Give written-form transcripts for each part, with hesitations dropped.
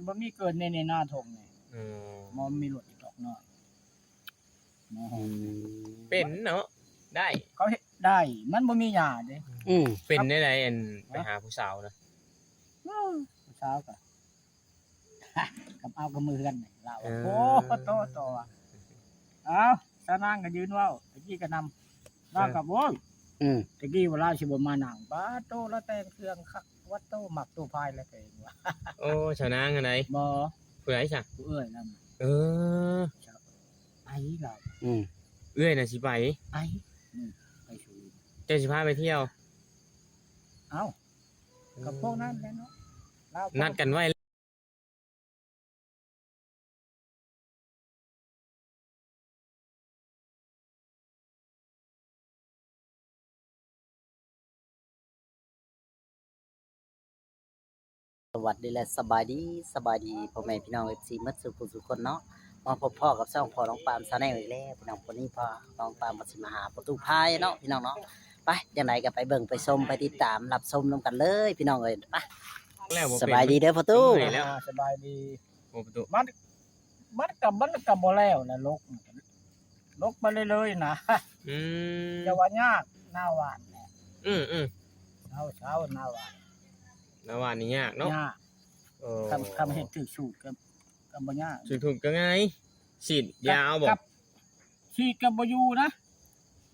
บ่มีเกินในหน้าทงนี่ อืม บ่มีรถอีกดอกน้อยเนาะ เป็นเนาะได้ เขาเฮ็ดได้มันบ่มีหญ้าเด้ เป็นได้ไรอันไปหาผู้สาวนะ ผู้สาวก็ กับเอากับมือกันนี่เราอะโอ้โตอะเอาสานางก็ยืนเว้าตะกี้ก็นำเราก็โอ้ยตะกี้เวลาสิบ่มานั่งป้าโตแล้วแต่งเครื่องคักวัดโตมักโตพายแล้วก็เองว่า โอ้ชาวนางอันไหน บ่ ผู้ใดจ้ะ ผู้เอ้ยนั่น เออ ไอ้เรา เอื้อยน่ะสิไป ไอ้ไปชู เจ้าสิพาไปเที่ยว เอ้ากับพวกนั้นแหละเนาะเรา นัดกันไว้สวัสดีและสบายดีพ่อแม่พี่น้อง FC มัดสุขุสุคนเนาะมาพบพ่อกับช่องพ่อน้องปามซาแนลอีกแล้วพี่น้องคนนี้พ่อน้องปามมาสิมาหาประตูพายเนาะพี่น้องเนาะไปจังไดก็ไปเบิ่งไปชมไปติดตามรับชมนํกันเลยพี่น้องเอ้ยไป แล้วบ่ ส เป็น บายดีเด้อประตู ไปแล้ว สบายดี โอ้ประตู มันกับบ่แล้วนะลกมาเลยๆนะ อืม จะว่ายากหน้าหวานแหละ อืม เช้าหน้าหวาน แล้วว่านี่ยากเนาะ ยาก โอ้ คำเฮ็ดถึกสูตรกับบ่ยาก ถูกก็ไงฉีดยาเอาบ่ ที่กับบ่อยู่นะ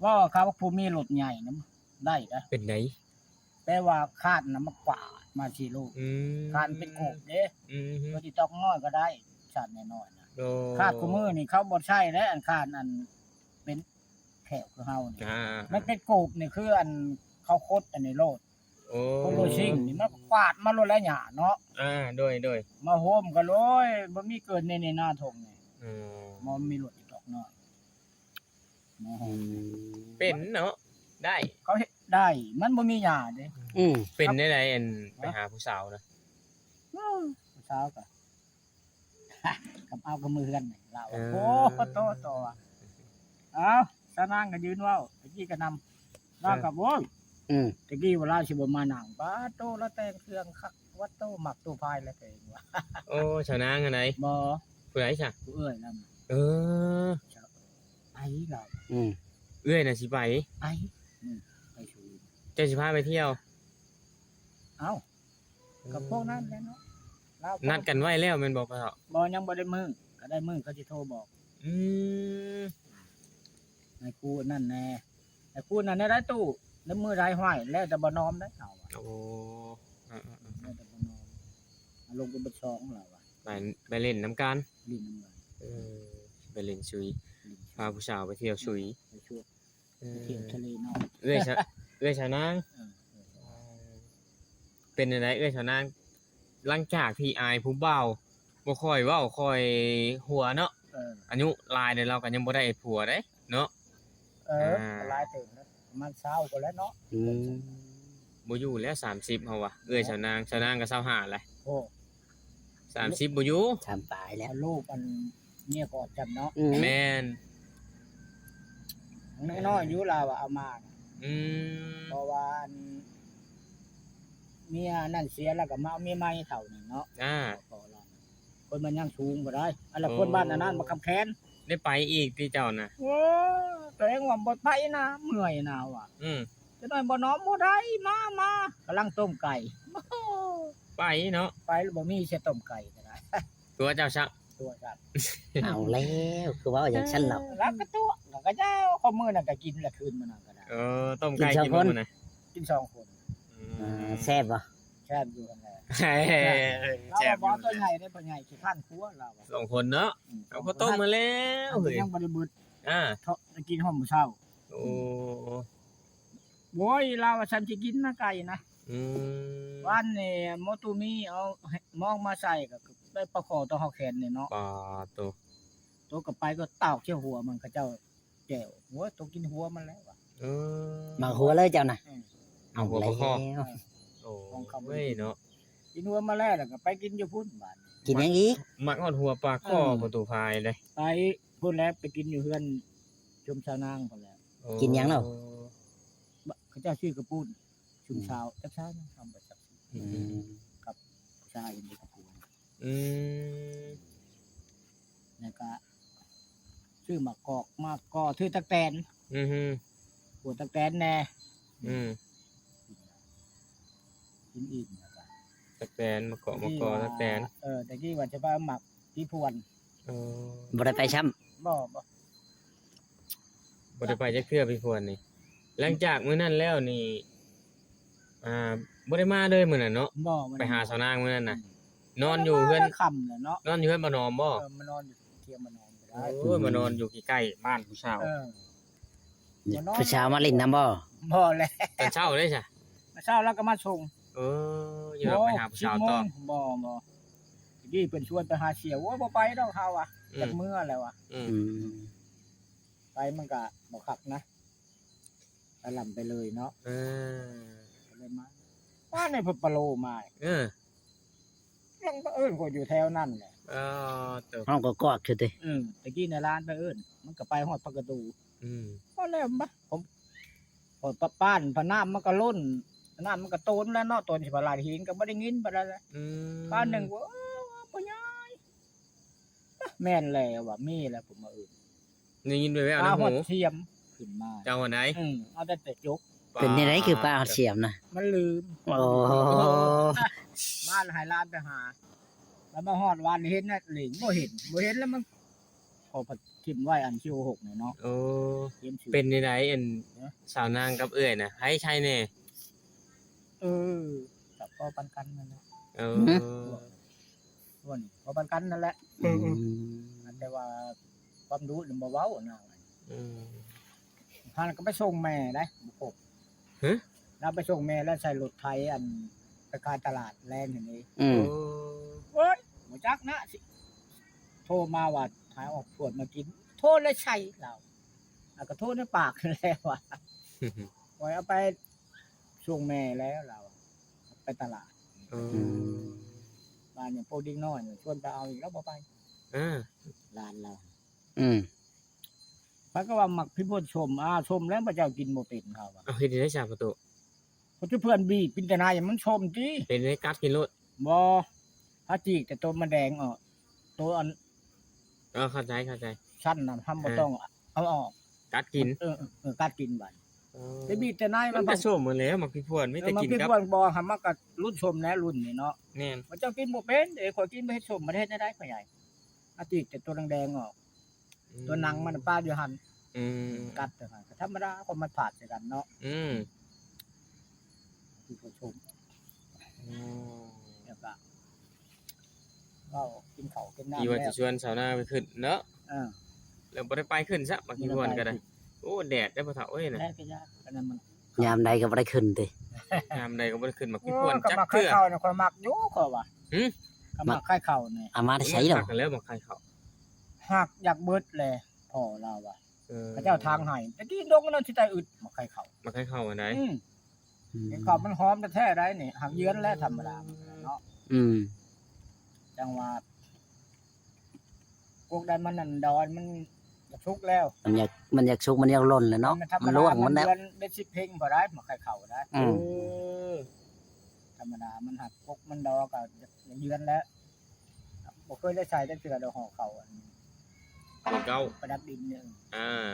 ว่าเขาผู้มีรถใหญ่นํได้นะ เป็นได แต่ว่าคาดน่ะมากว่ามาสิลูก อืม คาดเป็นโกบเด้ อืม บ่สิตอกน้อยก็ได้ชาติน้อยๆนะ โอ้ คาดคู่มือนี่เขาบ่ใช้แล้วอันคาดอันเป็นแขวคือเฮานี่ อ่า มันเป็นโกบนี่คืออันเขาคดอันนี้โลด โอ้ โคโลชิงนี่มันกวาดมาโลดแล้วหญ้าเนาะ โดย มาโฮมก็โลยบ่มีเกินในหน้าทงนี่ อืม บ่มีรถอีกดอกน้อยเนาะ เป็นเนาะได้ เขาเฮ็ดได้มันบ่มีหญ้าเด้ เป็นได้ไรอันไปหาผู้สาวนะ ผู้สาวก็ กับเอากับมือกันนี่เราอะโอ้โตอะเอาสานางก็ยืนเว้าตะกี้ก็นำเราก็โอ้ยตะกี้เวลาสิบ่มานั่งป้าโตแล้วแต่งเครื่องคักวัดโตมักโตพายแล้วก็เองว่า โอ้ชาวนางอันไหน บ่ ผู้ใดจ้ะ ผู้เอ้ยนั่น เออ ไอ้เรา เอื้อยน่ะสิไป ไอ้ไปชู เจ้าสิพาไปเที่ยว เอ้ากับพวกนั้นแหละเนาะเรา นัดกันไว้แล้วแม่นบ่พ่อ บ่ยังบ่ได้มื้อก็ได้มื้อเขาสิโทรบอก อืม นายกูนั่นแน่ไอ้กูนั่นได้ตู้แล้วมื้อใดห้อยแล้วแต่บ่นอมได้เอาอะ โอ้ แล้วแต่บ่นอมเอาลงเป็นบัดซองเราอะ ไปเล่นน้ำกัน ลิ้นน้ำมัน เออไปเล่นชุย ลิ้น พาผู้สาวไปเที่ยวชุย ไปช่วย เอ ไปเที่ยว อ ทะเลเนาะ เอื้อยชะเอื้อยชาวนาง เออ เป็นอะไรเอื้อยชาวนางหลังจากที่อายผู้เบาบ่ค่อยเว้าค่อยหัวเนาะ เออ อายุหลายเด้เราก็ยังบ่ได้ผัวเด้เนาะ หลายถึงนะประมัน20ก็แล้วเนาะ บ่อยู่แล้ว30เฮาว่ะเอื้อยชาวนางก็25แหละ โอ้ 30บ่อยู่ ทำตายแล้ว ลูกมันเนี่ยกอดจำเนาะ แม่น น้อยๆอยู่เราอะเอามาน่ะ อืม เพราะว่าอันเมียนั่นเสียแล้วก็มาเอาเมียใหม่เท่านั้นเนาะ พอแล้วคนมันยังสูงบ่ได้อันละคนบ้านอันนั้นมาคำแค้น ได้ไปอีกที่เจ้าน่ะ โอ้ตัวเองว่าบ่ไปนะเมื่อยนะว่ะ อืม จะน้อยบ่น้อมบ่ได้มากำลังต้มไก่ ไปเนาะ ไปแล้วบ่มีเสียต้มไก่ก็ได้ ตัวเจ้าชัก ตัวจัด เอาแล้วคือว่าอย่างฉันหรอก รักกระตัวแล้วก็เจ้าข้อมือน่ะก็กินละคืนมันน่ะก็ได้ ต้มไก่กินบ่มื้อน่ะ กินสองคน แซ่บบ่ แซ่บอยู่กันแหละ เฮ้ย เรา แซ่บ บ่ตัวใหญ่ได้ตัวใหญ่ขี้ข้านครัวเราอะ สองคนเนาะเอาข้าวต้มมาแล้ว เอา เฮ้ย ยังบ่ได้เบิด อ่า เทาะกินหอมมื้อเช้า โอ้ โว้ยเราว่าฉันสิกินนะไก่นะ อืม วันนี่มอตูมีเอามองมาใส่ก็ได้ประคอตัวเฮาแขนนี่เนาะ ปลาตัว ตัวก็ไปก็เต่าเขี้ยวหัวมันก็เจ้าแก้วหัวตัวกินหัวมันแล้วว่ะ เออ มาหัวเลยเจ้าน่ะ เอาหัว แล้ ประคอ ว โอ้เว้ยเนาะ กินหัวมาแล้วก็ไปกินอยู่พุ่นบาด กินหยังอีก มักฮอดหัวปลาคอประตูพายเลย ไปพุ่นแล้วไปกินอยู่เฮือนชุมชาวนางพุ่นแล้ว โอ้ กินหยังเนาะ เขาเจ้าชื่อกระปุ้นชุมชาวจักชาวนะทำไปจัก อืม ผู้ชายนี่กระปุ้น อืม แล้วก็ชื่อมะกอกมะกอชื่อตะแตน อือฮึ ปวดตะแตนแน่ อืม กินอีกแล้วก็ ตะแตนมะกอกมะกอตะแตน ตะกี้ว่าจะไปหมักที่พวน เออ บ่ได้ไปช้ำ บ่ บ่ได้ไปจักเทื่อพี่พวนนี่หลังจากมื้อนั้นแล้วนี่บ่ได้มาเลยมื้อนั้นเนาะ บ่ ไปหาสาวนางมื้อนั้นน่ะนอนอยู่เฮือน ค่ำแล้วเนาะ นอนอยู่เฮือนบ่นอมบ่ มานอนอยู่เที่ยงมานอนไปได้ โอ้ยมานอนอยู่ใกล้ๆบ้านผู้สาว ผู้ชาวมาเล่นน้ำบ่ บ่แล ตอนเช้าเลยจ้ะ มาเช้าแล้วก็มาส่ง เอออย่าไปหาผู้สาวต่อ บ่ตะกี้เพิ่นชวนไปหาเสียโอ้ยบ่ไปดอกเฮาอ่ะ อื จัก ม มื้อแล้วอ่ะ อืม อืม ไปมันก็บ่คักนะไปลำไปเลยเนาะ เออ ก็เลยมาว่าในพุทธปะโลมา เออ ลังก็เอิ้นก็อยู่แถวนั้นแหละ เออเติบ ห้องก็กอดคือติ ตะกี้ในร้านไปเอิ้นมันก็ไปฮอดปากกระตู อืม ก็แล้วมะผมพอป้านพะน้ำมันก็ล้นน้ำมันก็โตนแล้วเนาะตนสิบลายหินก็บ่ได้ยินบ่ได้เลย อืม บ้านหนึ่งว่าพ่อยายแม่นแล้วว่ามีแล้วผมมาเอิ้น ได้ยินไปแว่ว ปลา ใน ห หู ดเทียมขึ้นมา เจ้าวันไหน เอาแต่จก เป็นจังไดคือปลาเสียมนะ มันลืม โอ้ บ้านหายร้านไปหา แล้วมาฮอดวันเห็นน่ะหลิงบ่เห็นแล้วมันพอทิ่มไว้อันคิว6เนี่ยเนาะ โอ้ เห็นชื่อ เป็นในไหนอันสาวนางกับเอื้อยน่ะให้ใช่แน่ ก็พอปันกันนั่นแหละ เออ ส่วนพอปันกันนั่นแหละ อืม แต่ว่าความรู้นี่บ่เว้าน่ะ อืม พาก็ไปส่งแม่ได้บ่พบ ฮะ เราไปส่งแม่แล้วใส่รถไถอันไปการตลาดแลนด์อย่างนี้ อืม โอ้ เอ้ยบ่จักนะสิโทรมาว่าหาออกตรวจมากิน โทรเลยใช่เราแล้วก็โทรในปากแล้วว่าปล่อยเอาไปส่งแม่แล้วเราไปตลาด เอ อื อ ม บ้านเนี่ยโปรดิ้งน้อยเนี่ยชวนไปเอาอีกแล้วบ่ไป อ่า ร้านเรา อืม เพราะก็ว่ามักพี่พลชมชมแล้วพระเจ้ากินบ่เป็นเขาว่า เอาเฮ็ดได้จ้าประตู เพราะเพื่อนบีบปินแต่นายมันชมติ เป็นได้กัดกินโลด บ่ถ้าจีกแต่ตัวมันแดงออกตัวอัน เข้าใจ ชั้นน่ะทำบ่ต้องเอาออก กัดกิน กัดกินบัด เออ ไปบีบแต่นาย มั มัน น ก็ส้มหมดแล้วมักพี่พวนไม่แต่ มัน กิน พี่ ครับ พลบ่หามาก็รุ่นชมแน่รุ่นนี่เนาะ แม่น พระเจ้ากินบ่เป็นเอ้ยขอยกินบ่เฮ็ดชมประเทศได้พ่อใหญ่อาจีกแต่ตัวแดงๆออกตัวหนังมันป้าอยู่หั่น อืม กัดแต่หั่นก็ธรรมดาคนมันผาดใส่กันเนาะ อืม พี่พลชม อ๋อ แล้วก็เรากินข้าวกินน้ำ อีว่า แล้ จะ ว ชวนสาวนาไปขึ้นเนาะ เออ แล้วบ่ได้ไปขึ้นซะมักพี่พวนก็ได้โอ้แดดได้บ่เฒ่าเอ้ยน่ะ แล้ก็ยากอันนั้นมัน ยามใดก็บ่ได้ขึ้นติ ยามใดก็บ่ได้ขึ้นมักพี่พวน ก็ จัก มักไข่ เทื่อ เข่าเนี่ยคนมักอยู่ก็ว่า หืม ก็มักไข่เข่าเนี่ย เอามาได้ใช้ดอก กันแล้วมักใครเขา หักอยากเบิดแลพ่อเราว่า เออ พระเจ้าทางให้ตะกี้ดงนั่นที่ใต้อึดมักไข่เข่า มักใครเขาอันไหน อืม อืม ไข่เข่ามันหอมแท้ๆได้นี่หักเยือนแล้วธรรมดาเนาะ อืม จังว่าพวกใดมันนั่นดอนมันจะทุกข์แล้ว มันอยากสุกมันอยากหล่นเลยเนาะ ธรร มัน ดา ล่วงมันแล้ว เดือนได้10เพลงบ่ได้มักไข่เข่าได้ อื โอ้ ม ธรรมดามันหักพวกมันดอก็เยือนแล้วบ่เคยได้ใช้ได้เทื่อดอกห่อเข่าอันนี้ เดือนเก้า ประดับดินเนี่ย อ่า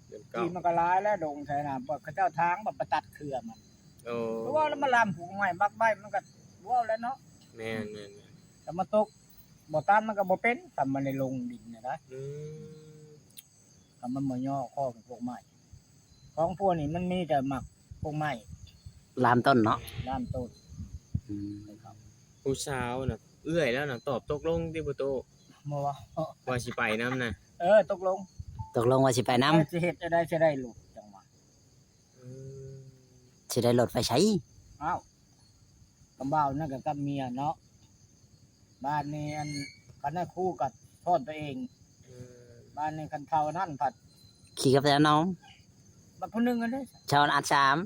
เดือนเก้า ที่มันก็ร้ายแล้วดงใช่นะบ่เขาเจ้าทางแบบประตัดเครือมัน โอ้ เพราะว่าแล้วมันลามผูกใหม่มักใบมันก็ว้าวแล้วเนาะ แม่นแม่น แต่มาตกบ่ตามมันก็บ่เป็นแต่มันในลงดินเนี่ยนะ อืม แต่มันบ่ย่อข้อของพวกไม้ของพวกนี้มันมีแต่หมักพวกไม้ ลามต้นเนาะ ด้านต้น อืม ครับ ผู้สาวน่ะเอื้อยแล้วน่ะตอบตกลงที่ประตู บ่ว่า ว่าสิไปนํน่ะ ตกลง ตกลงว่าสิไปน้ำ สิเฮ็ดจะได้ลูกจังหวะ อืม สิได้รถไฟใช้ อ้าวกำบ่าวนั่นก็กับเมียเนาะบ้านนี้อันกันได้คู่กับทอดตัวเอง อืม บ้านนี้คันเท่านั้นผัด ขี่กับแต่น้อง บัดผู้หนึงกันเด้ ชาวอัดสาม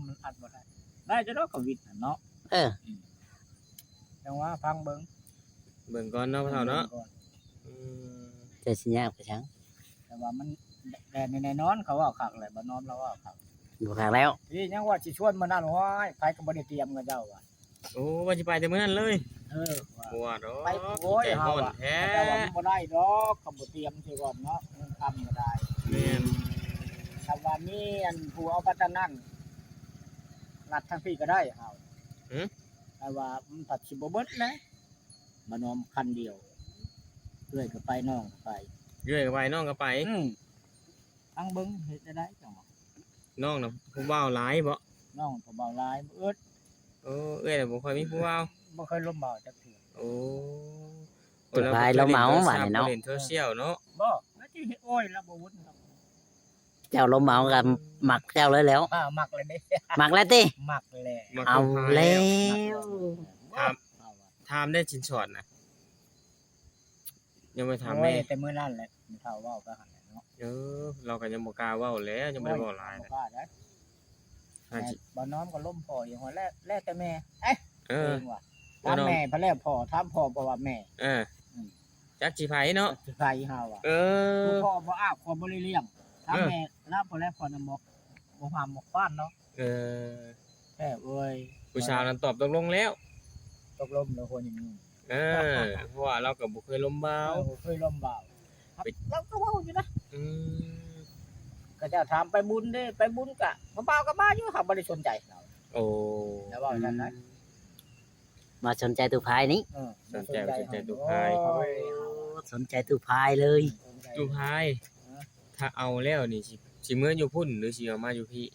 มันอัดบ่ได้ได้จะดอกก็วิทย์น่ะเนาะ เออ จังว่าฟังเบิ่ง เบิ่งก่อนเนาะพ่อเฒ่าเนาะอืม จะสิยากไปชัง แต่ว่ามันแดดในนอนเขาว่าคักแหละบ่นอนเราว่าคัก บ่คักแล้ว นี่ยังว่าสิชวนมานั่นห้อยไปก็บ่ได้เตรียมกับเจ้าว่า โอ้ว่าสิไปแต่มื้อนั้นเลย ว่า บัวดอก ไปโอ้ย ใจ เฮา ฮ้อน อะ แท้ แต่ว่ามันบ่ได้ดอกก็บ่เตรียมสิก่อนเนาะมันทำก็ได้ แม่น ถ้าว่ามีอันผู้เอาปัตตานั่นรัดทางพี่ก็ได้เฮาแต่ว่ามันผัดสิบ่เบิดนะมานอมคันเดียวเรื่อยก็ไปน้องก็ไป เรื่อยไปน้องก็ไป ตั้งเบิ่งเฮ็ดได้จังหวะ น้องน่ะผู้บ่าวหลายบ่ น้องก็เบาหลายเอิด เอ้ยน่ะบ่ค่อยมีผู้บ่าว บ่เคยล้มเบาจักเทื่อ โอ้ สุดท้ายเราเมาหวานเนาะ เล่นโซเชียลเนาะ บ่แล้วที่เฮ็ดโอ้ยแล้วบ่วุ่นหรอก เจ้าลมเมากับหมักเจ้าเลยแล้ว มักเลยเด้ หมักแล้วติ มักแหละ มา เอา คุย แล้ว ถาม เอาว่ะ ถามได้ชินช็อตนะยังไม่ถาม โอ้ แม่ ยแต่มื้อนั้นแหละมันเฒ่าเว้าก็หั่นแหละเนาะ เราก็ยังบ่กล้าเว้าแล้วยังบ่ได้เว้าหลาย บ่ นะ กล้าได้ อาจสิ บ่น้อมก็ล้มพ่ออยู่หัวแล้วแต่แม่ เอ เอ อ งว่ะถามแม่พะแล้วพ่อถามพ่อบ่ว่าแม่ เออจักสิไผเนาะ สิใครเฮาอ่ะ เออ พ่อบ่อ้าวพ่อบ่ได้เลี้ยงถามแม่แล้วพอแล้วพ่อนำบ่หามบ่ฟ้านเนาะ เออ แม่เอ้ย ผู้ชาวนั้นตอบตกลงแล้ว ตกลงแล้วคนอย่างนี้ เออเพราะว่าเราก็บ่เคยล้มบ่าว เคยล้มบ่าวแล้วก็เว้าอยู่นะ อืม ก็จะถามไปบุญเด้ไปบุญกะบ่บ่าวก็มาอยู่เฮาบ่ได้สนใจเรา โอ้ แล้วเว้าจังได๋ มาสนใจตู้พายนี้ สนใจตุพาย โอ้ย สนใจตู้พายเลย ตุพายถ้าเอาแล้วนี่สิมื้ออยู่พุ่นหรือสิเอามาอยู่พี่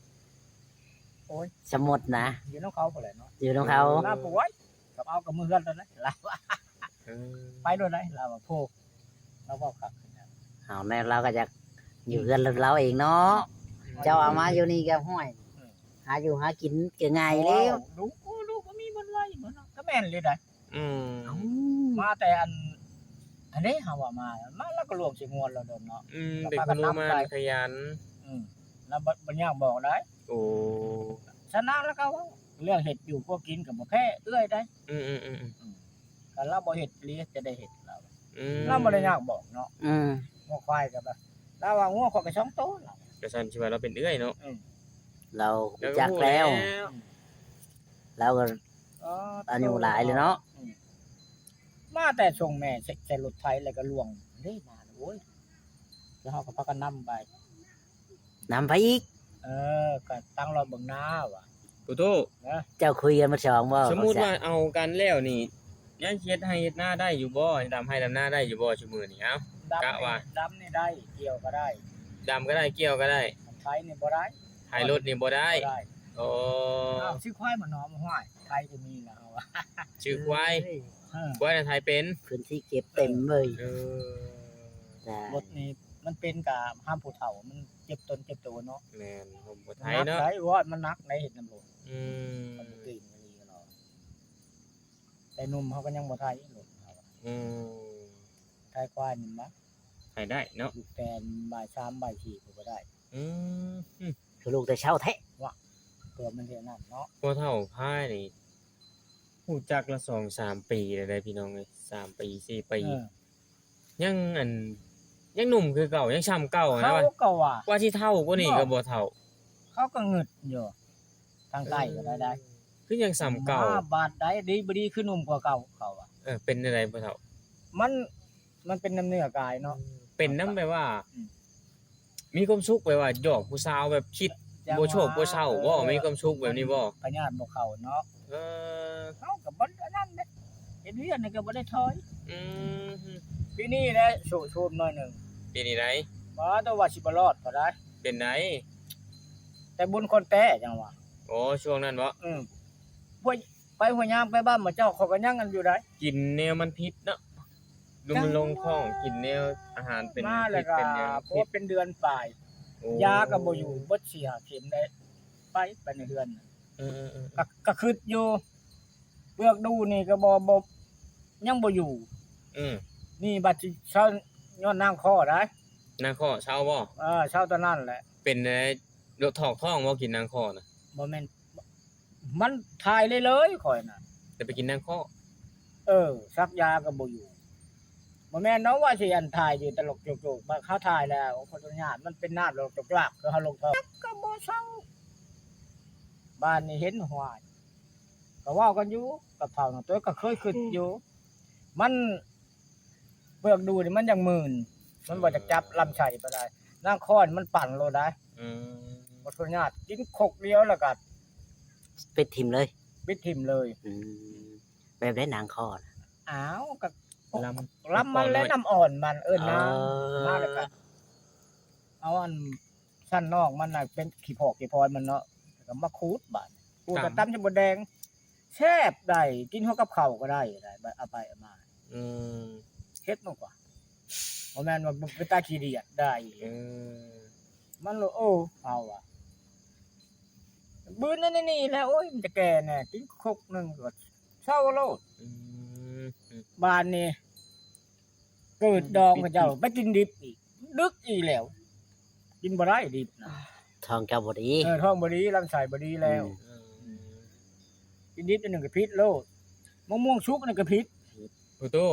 โอ้ย สมุดนะ อยู่นำเขาพุ่นแหละเนาะ อยู่ตรงเขา ลาป่วยกับเอากับมือกันตอนนั้นเรา เออ ไปด้วยได้เราโพกเราบอกครับ เอาแม่เราก็จะอยู่กันเราเองเนาะเจ้าเอามาอยู่นี่ก็ห้อยหาอยู่หากินก็ง่ายแล้ว ลูกก็มีมันไว้เหมือนก็แม่นเลยได้ อืม มาแต่อันนี้เฮาว่ามาแล้วก็รวมสิงวนเราโดนเนาะ เป็นคนรู้มากขยัน แล้วบัญญัติบอกได้ โอ้ ชนะแล้วก็เรื่องเห็ดอยู่พวกกินกับบ่แพ้เอื้อยได้ อืม กันเราบ่เห็ดเลียจะได้เห็ดเรา อืม เราบ่ได้ยากบอกเนาะ อืม งัวควายกับเราว่างัวควายก็2โตเรา กระชันชิว่าเราเป็นเอื้อยเนาะ เราจักแล้ว เราก็ อ๋อ อายุหลายเลยเนาะ มาแต่ส่งแม่ใส่รถไถแล้วก็ลวงเด้มาโอ้ยแล้วเฮาก็พากันนำไป นำไปอีก ก็ตั้งรอเบิ่งหน้าว่ะ ปุโต เจ้าคุยกันมาสองบ่ สมมุติว่าเอากันแล้วนี่ยังเฮ็ดให้เฮ็ดหน้าได้อยู่บ่ดำให้ดำหน้าได้อยู่บ่ชั่วมื้อนี้เอ้า กะว่า ดำนี่ได้เกี่ยวก็ได้ ดำก็ได้เกี่ยวก็ได้ ไถนี่บ่ได้ ถ่ายรถนี่บ่ได้ บ่ได้ โอ้ อ้าวชื่อควายมันหอมห้อยไถก็มีแล้วว่ะ ชื่อควาย เออ ควายน่ะถ่ายเป็น พื้นที่เก็บเต็มเลย เออ ได้ รถนี่มันเป็นกะห้ามผู้เฒ่ามันเจ็บตนเจ็บตัวเนาะ แม่นผมบ่ถ่ายเนาะ ได้ว่ามันนักในเห็ดน้ำลง อืม มันบ่ตื่นมาลีกันเนาะแต่หนุ่มเขาก็ยังบ่ไทยรถเขาอะ อืม ไทยควายนี่มั้ ถ่ายได้เนาะ ลูกแฟนบ่าย3บ่าย4ก็บ่ได้ อืม คือลูกแต่เช้าแท้ ตัวมันเท่านั้นเนาะ พอเท่าพายนี่ฮู้จักละ2-3 ปีแล้วได้พี่น้องเอ้ย3 ปี 4 ปี เออ ยังยังหนุ่มคือเก่ายังช้ำเก่านะ เขา ว่า ก็ว่า ว่าที่เท่ากว่านี่ก็บ่เท่า เขาก็งึดอยู่ทางใต้ก็ได้ คือยังซ้ำเก่า บาทได้ดีบ่ดีคือหนุ่มกว่าเก่าเขาอ่ะ เป็นอะไรบ่เท่า มันเป็นน้ำเนื้อกายเนาะ เป็นนำแบบว่า อืม มีความสุขแบบว่าหยอกผู้สาวแบบคิดบ่โชคบ่เศร้าบ่มีความสุขแบบนี้บ่ พญาติบ่เข้าเนาะ เออ เขาก็บ่อันนั้นเด้เฮ็ดเวียนนี่ก็บ่ได้ถอย อืม ปีนี้แหละสูบหน่อยหนึง ปีนี้ไหน บ่ต้องว่าสิบ่รอดก็ได้ เป็นไหน แต่บุญคนแต้จังว่า โอ้ช่วงนั้นบ่ พวกไปหัวยยามไปบ้านหมาเจ้าเขาก็ยังกันอยู่ได้ กินแนวมันพิษเนาะดูมันลงท้องกินแนวอาหารเป็น มาแล้วก็ เป็นแนว เพราะ พิษ ว่าเป็นเดือนปลาย โอ้ ยาก็บ่อยู่บ่เสียเข็มได้ไปในเดือนน่ะ เออ ก็คิดอยู่เปลือกดูนี่ก็บ่ยังบ่อยู่ นี่บัดสิเช้าย้อนนางคอได้ นางข้อเช้าบ่ เช้าตอนนั้นแหละ เป็นอะไรรถถอกท้องบ่กินนางข้อน่ะ บ่แม่นมันถ่ายเลยข่อยน่ะ แต่ไปกินนางข้อ ซักยาก็บ่อยู่บ่แม่นเนาะว่าสิอันถ่ายอยู่ตลกโจกๆมาเขาถ่ายแล้วคนตัวญาติมันเป็นน้ำลงจกๆคือเฮาลงเท่าก็บ่เซาบ้านนี่เห็นหวาย ก็เว้ากันอยู่กับเฒ่าน่ะตัวก็เคยคิดอยู่มันเปลือกดูนี่มันยังหมื่นมันบ่จะจับลำไส้บ่ได้นางคอนมันปั่นโลดได้ อืม บ่ทุญาตกินคกเดียวแล้วก็ เป็ดทิมเลย ปิดทิ่มเลย แบบได้นางคอนะ อ้าวก็ ล ลำมันและน้ำอ่อนมันเอิ้นน้ำ มาแล้วก็ เออ เอาอันสั้นนอกมันน่ะเป็นขี้ผอกขี้พลอยมันเนาะแล้วก็มาขูดบาดขูดกับตำจนบ่แดงแซ่บได้กินเฮากับข้าวก็ได้เอาไปเอามา อืม เฮ็ดมากกว่าบ่แม่นว่าเป็นตาขี้เดียดได้ เออ มันโอ้เอาว่ะบื้นนั่นนี่แหล้วโอ้ยมันจะแก่แน่กินครกหนึงก็เศร้าโลด อืม บ้านนี่เกิดดองกับเจ้าไปกินดิบอีกดึกอีกแล้ว กินบ่ได้ดิบนะ ทองเจ้าบ่ดี ท้องบ่ดีลำไส้บ่ดีแล้ว อืม กินดิบอันหนึงก็พิษโลดมะม่วงชุกอันนึงก็พิษ ผู้ตู้